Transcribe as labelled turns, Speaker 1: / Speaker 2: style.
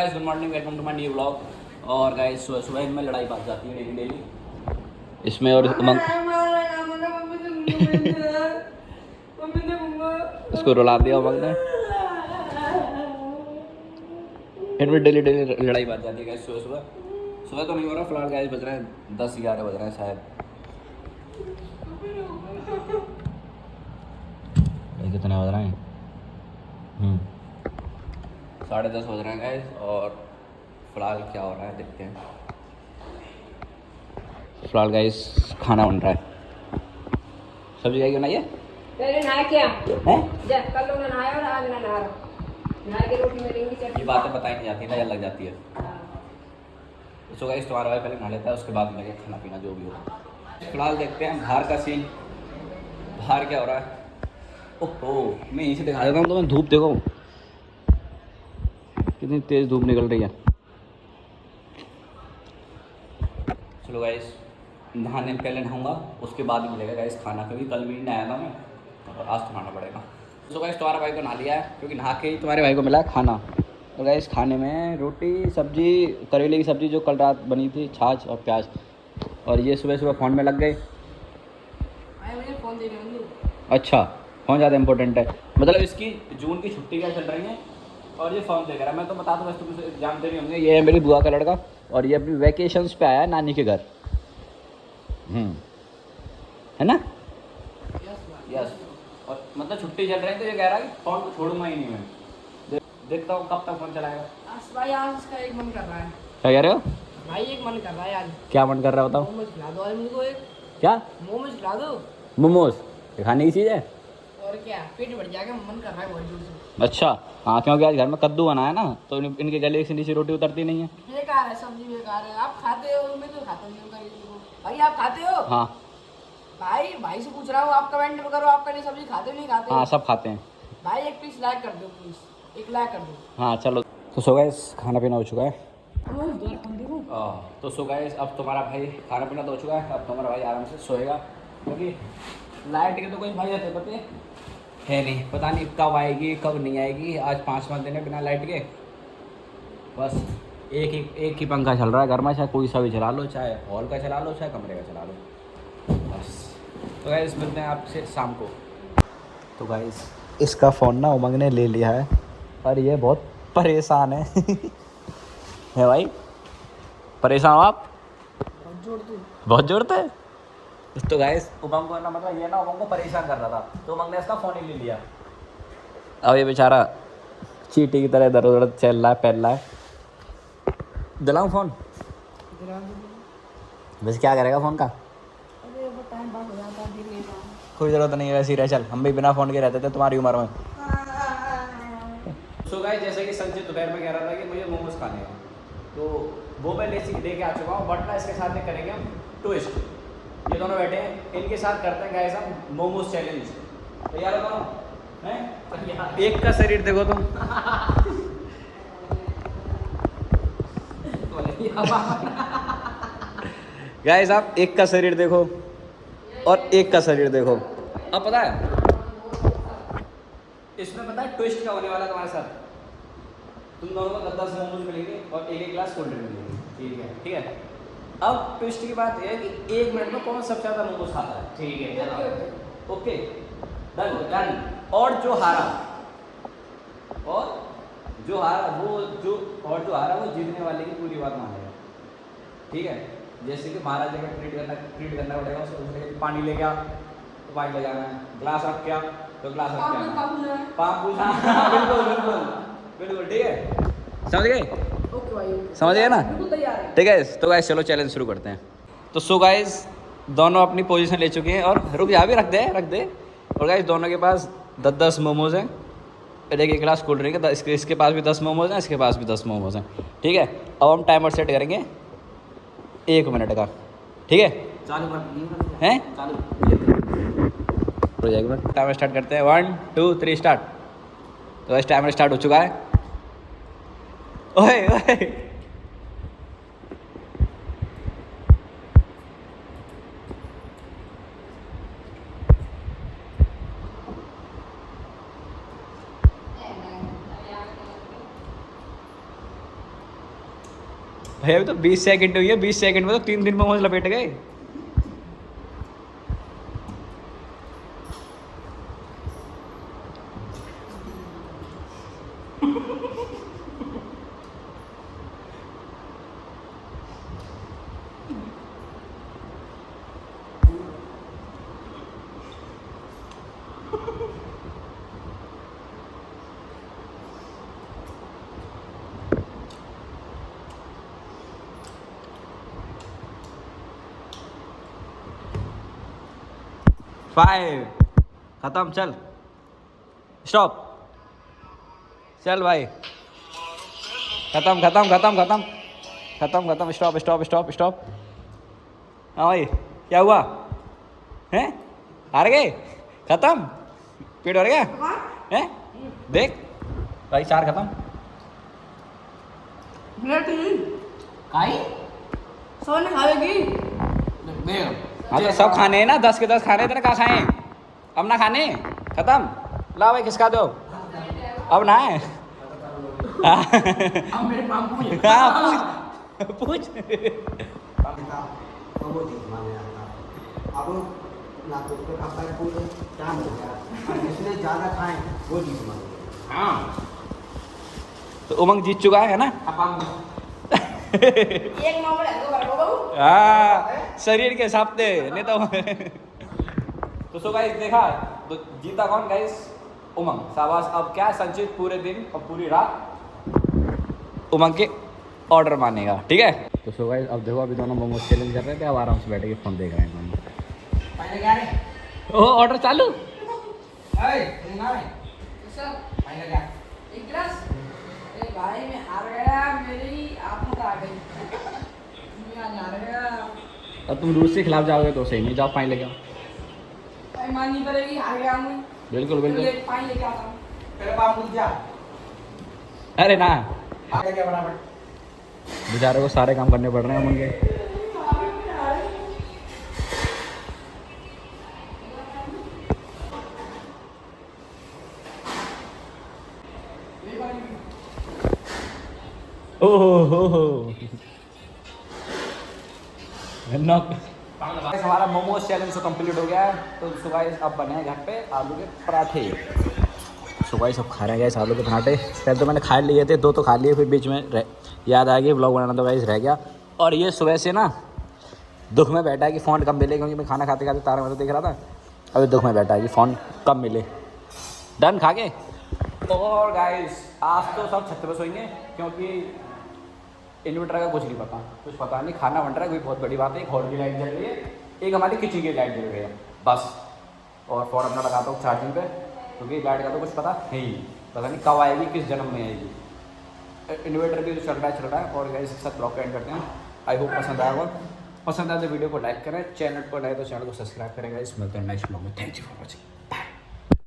Speaker 1: Guys good morning, welcome to my new vlog. और guys सुबह सुबह इनमें लड़ाई बात जाती है डेली डेली इसमें। और उमंग इसको रुला दिया उमंग ने। इनमें डेली डेली लड़ाई बात जाती है गाइस सुबह सुबह। सुबह तो नहीं हो रहा फिलहाल गाइस, बज रहे हैं 10-11 बज रहे हैं शायद। कितने बज रहे हैं? 10:30 बज रहे हैं गाइस। और फिलहाल क्या हो रहा है देखते हैं। फिलहाल गाइस खाना बन रहा है। सब्जी क्या बनाई है?
Speaker 2: पहले नहाया क्या
Speaker 1: हैं?
Speaker 2: कल लोग नहाया और आज ना नहा रहा। नहा के रोटी में लेंगी चटनी।
Speaker 1: ये बातें बताई नहीं जाती, नजर लग जाती है। तो गाइस तुम्हारा भाई पहले नहा लेता है, उसके बाद में खाना पीना जो भी हो। फिलहाल देखते हैं बाहर का सीन। बाहर क्या हो रहा है? ओहो, मैं यहीं से दिखा देता हूँ तो मैं। धूप देखो कितनी तेज धूप निकल रही है। चलो गाइस, नहाने पहले नहाऊंगा, उसके बाद ही मिलेगा गाइस खाना, क्योंकि कल भी नहीं नहाया था मैं और आज तो नहाना पड़ेगा। तो गाइस तुम्हारा भाई को नहा लिया है, क्योंकि नहा के ही तुम्हारे भाई को मिला है खाना। तो गाइस खाने में रोटी सब्जी, करेले की सब्जी जो कल रात बनी थी, छाछ और प्याज। और ये सुबह सुबह फ़ोन में लग गए।
Speaker 2: मुझे फोन दे रही हूँ।
Speaker 1: अच्छा, फ़ोन ज़्यादा इंपॉर्टेंट है। मतलब इसकी जून की छुट्टी क्या चल रही है और ये फ़ोन देख रहा है। मैं तो बता दूँ, वैसे तुम जानते नहीं होंगे, ये है मेरी बुआ का लड़का और ये अपनी वैकेशंस पे आया है नानी के घर। है ना? यस। और मतलब छुट्टी चल रही है तो ये कह रहा है कि फ़ोन को छोड़ूंगा ही नहीं मैं। देखता हूँ कब तक फ़ोन चलाएगा।
Speaker 2: भाई आज इसका एक मन कर रहा है।
Speaker 1: क्या कह रहे हो
Speaker 2: भाई एक मन कर रहा है आज।
Speaker 1: क्या मन कर रहा है बताओ?
Speaker 2: मोमोज खिला दो आज मुझको एक।
Speaker 1: क्या?
Speaker 2: मोमोज खिला दो।
Speaker 1: मोमोज खाने की चीज़ है?
Speaker 2: और क्या, पेट भर जाएगा, मन कर रहा है बहुत जोर से।
Speaker 1: अच्छा हाँ, क्योंकि आज घर में कद्दू बना है ना, तो इनके गले से नीचे रोटी उतरती नहीं है।
Speaker 2: बेकार है सब्जी, बेकार है। आप खाते हो? मैं तो खाता नहीं हूँ भाई। आप खाते हो?
Speaker 1: हाँ
Speaker 2: भाई से पूछ रहा हूँ, आप कमेंट करो, आप कहीं सब्जी खाते हो नहीं खाते?
Speaker 1: हाँ, सब खाते हैं
Speaker 2: भाई एक पीस लाइक कर दो प्लीज, एक लाइक कर दो।
Speaker 1: हाँ। चलो तो सो गाइस खाना पीना हो चुका है।
Speaker 2: देखो
Speaker 1: तो सो गाइस अब तुम्हारा भाई खाना पीना तो हो चुका है। अब तुम्हारा भाई आराम से सोएगा, क्योंकि लाइट के तो कोई भाई रहते पता है नहीं, पता नहीं कब आएगी कब नहीं आएगी। आज 5 दिन है बिना लाइट के। बस एक ही पंखा चल रहा है घर में, चाहे कोई सा भी चला लो, चाहे हॉल का चला लो, चाहे कमरे का चला लो, बस। तो गाइस मिलते हैं आपसे शाम को। तो गाइस इसका फ़ोन ना उमंग ने ले लिया है और ये बहुत परेशान है। है भाई? परेशान हो आप? बहुत जोड़ते हैं। तो गाइस उमंग को ना, मतलब ये ना उमंग को परेशान कर रहा था, तो उमंग ने इसका फ़ोन ही ले लिया। अब ये बेचारा चींटी की तरह इधर उधर चल रहा है, फैल रहा है। दिलाऊं फ़ोन? वैसे क्या करेगा फ़ोन का?
Speaker 2: अरे वो टाइम पास हो जाता है, फिर नहीं पाऊँ।
Speaker 1: कोई ज़रूरत नहीं है, वैसे ही रह। चल हम भी बिना फ़ोन के रहते थे तुम्हारी उम्र में। सो गाइस जैसे कि संजय दोपहर में कह रहा था कि मुझे मोमोज खाने हैं, तो वो मैं लेके आ चुका हूँ। बट ना इसके साथ में करेंगे हम ट्विस्ट। ये दोनों बैठे हैं, इनके साथ करते हैं गाइस हम मोमोज चैलेंज। तैयार हो दोनों? हैं? एक का शरीर देखो तुम। गाइस आप एक का शरीर देखो और एक का शरीर देखो। अब पता है इसमें, पता है ट्विस्ट क्या होने वाला है तुम्हारे साथ? तुम दोनों को 10 मोमोज मिलेंगे और एक ग्लास कोल्ड ड्रिंक मिलेगी। ठीक है। अब ट्विस्ट की बात यह है कि 1 मिनट में कौन सबसे ज़्यादा मोमोज खाता है। ठीक है, ओके डन। और जो हारा वो जीतने वाले की पूरी बात मानेगा। ठीक है? जैसे कि महाराज का ट्रीट करना पड़ेगा उसको। पानी ले गया तो पानी ले जाना है, ग्लास रख गया तो ग्लास रख गया, पाँव पूछा। बिल्कुल ठीक है, समझ गए?
Speaker 2: ओके भाई,
Speaker 1: समझ गए ना?
Speaker 2: बिल्कुल तैयार है।
Speaker 1: ठीक है, तो गाइस चलो चैलेंज शुरू करते हैं। तो सो गाइस दोनों अपनी पोजीशन ले चुके हैं और रुक जा भी, रख दे। और गाइस दोनों के पास 10 मोमोज हैं। देखिए एक गिलास कोल्ड ड्रिंक है, इसके पास भी 10 मोमोज हैं, इसके पास भी 10 मोमोज हैं। ठीक है, अब हम टाइमर सेट करेंगे 1 मिनट का। ठीक है?
Speaker 2: चालू
Speaker 1: हैं?
Speaker 2: चालू
Speaker 1: हो जाएगा। टाइमर स्टार्ट करते हैं। 1 2 3 स्टार्ट। तो गाइस टाइमर स्टार्ट हो चुका है। ओए भाई अभी तो 20 सेकंड हुई है, 20 सेकंड में तो 3 दिन मोमोज लपेट गए। फाइव, खत्म, चल स्टॉप, चल भाई, खत्म खत्म खत्म खत्म खत्म खत्म, स्टॉप स्टॉप स्टॉप स्टॉप। हाँ भाई, क्या हुआ हैं? हार गए? खत्म, पेट भर गया हैं? देख भाई, 4 खत्म।
Speaker 2: खाई सोने खाएगी
Speaker 1: हाँ तो सब खाने हैं ना, 10 के 10 खाने, तेने कहा खाए? अब ना खाने, खत्म। ला भाई, किसका दो अब ना है।
Speaker 2: अब मेरे पाम पूछ
Speaker 1: हाँ पूछ पूछ।
Speaker 3: अब ना तो उसको खाता है पूरे काम हो गया, और जिसने ज़्यादा खाए वो जीत मांगे।
Speaker 2: हाँ
Speaker 1: तो उमंग जीत चुका है ना।
Speaker 2: एक नंबर है तो बराबर बाबू
Speaker 1: हाँ, शरीर के हिसाब से नहीं तो सो गाइस देखा, तो जीता कौन गाइस? उमंग, शाबाश। अब क्या संचित पूरे दिन और पूरी रात उमंग के ऑर्डर मानेगा, ठीक है। तो सो गाइस अब देखो, अभी दोनों मोमोज चैलेंज कर रहे थे, अब आराम से बैठ के फोन देख रहे हैं दोनों।
Speaker 2: पहले क्या रे
Speaker 1: ओ ऑर्डर चालू।
Speaker 2: ए ना है सर पहले क्या एक गिलास। ए भाई मैं हार गया, मेरी आत्मा आ गई, मैं आज हार गया।
Speaker 1: अब तुम रूस के खिलाफ जाओगे तो सही नहीं, जाओ पानी लेके आओ।
Speaker 2: भाई मान नहीं पड़ेगी, हार गया मैं।
Speaker 1: बिल्कुल बिल्कुल।
Speaker 2: ले पानी लेके आता हूँ। पहले पाम पूछ जा।
Speaker 1: अरे ना,
Speaker 2: आगे क्या बराबर
Speaker 1: बेचारे को सारे काम करने पड़ रहे हैं उनके। ओहो हमारा मोमोज चैलेंज तो कंप्लीट हो गया है। तो सुबह अब बने हैं घर पे आलू के पराठे। सुबह सब खा रहे हैं गाइस आलू के पराठे। पहले तो मैंने खा लिए थे, 2 तो खा लिए, फिर बीच में याद आ गई ब्लॉग बनाना, तो गाइस रह गया। और ये सुबह से ना दुख में बैठा है कि फ़ोन कब मिले, क्योंकि मैं खाना खाते खाते तारा में तो देख रहा था। अभी दुख में बैठा है कि फ़ोन कब मिले। डन खा के। और गाइस आज तो सब छत पे सोएंगे, क्योंकि इन्वर्टर का कुछ नहीं पता, कुछ पता नहीं, खाना बन रहा है, कोई बहुत बड़ी बात है। एक हॉल की लाइट जल रही है, एक हमारी किचन की लाइट जल रही है बस। और फ़ोन अपना लगाता हूँ चार्जिंग पे, क्योंकि लाइट का तो कुछ पता है ही, पता नहीं कब आएगी, किस जन्म में आएगी। इन्वर्टर भी चल रहा है। और गाइस इसके साथ ब्लॉग एंड करते हैं। आई होप पसंद आया होगा। पसंद आए तो वीडियो को लाइक करें, चैनल पर नए तो चैनल को सब्सक्राइब करें गाइस। मिलते हैं नेक्स्ट ब्लॉग में। Thank you for watching.